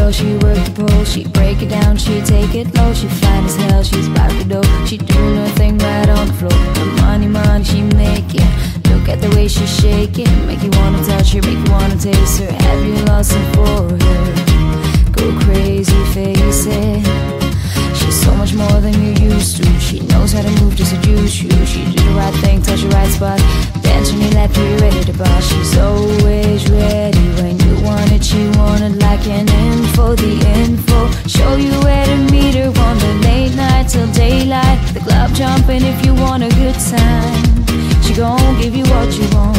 girl, she work the pole. She break it down, she take it low. She fine as hell, she's back the dough. She doing her thing right on the floor. The money, money she making. Look at the way she shake it. Make you wanna touch her, make you wanna taste her. Have you lost it for her? Go crazy, face it. She's so much more than you used to. She knows how to move to seduce you. She do the right thing, touch the right spot. Dance when you left, you ready to boss. She's always ready when you want it. She want it like an info, the info. Show you where to meet her on the late night till daylight. The club jumping if you want a good time. She gon' give you what you want.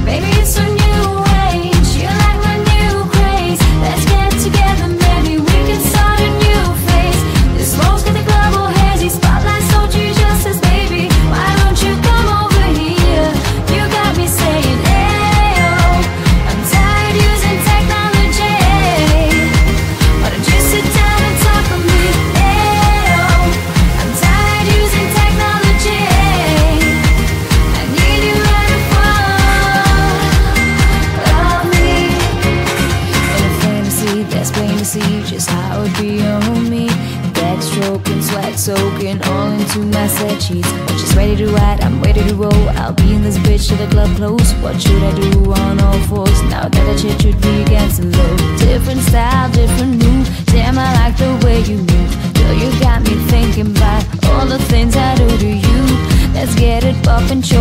Baby, it's a new age. You like my new craze. Let's get together, maybe we can start a new phase. The smoke's got the club all hazy. Spotlights told you just as baby. Why don't you come over here? You got me saying, ayo. I'm tired using technology. Why don't you sit down and talk with me? Ayo. I'm tired using technology. I need you right in front of me. In a fantasy that's plain to see just how it be on me. Backstroking, sweat soaking, all into my set sheets. But she's ready to ride, I'm ready to roll. I'll be in this bitch till the club close. What should I do on all fours? Now that a chick should be against the low. Different style, different move. Damn, I like the way you move. Girl, you got me thinking about all the things I do to you. Let's get it up and show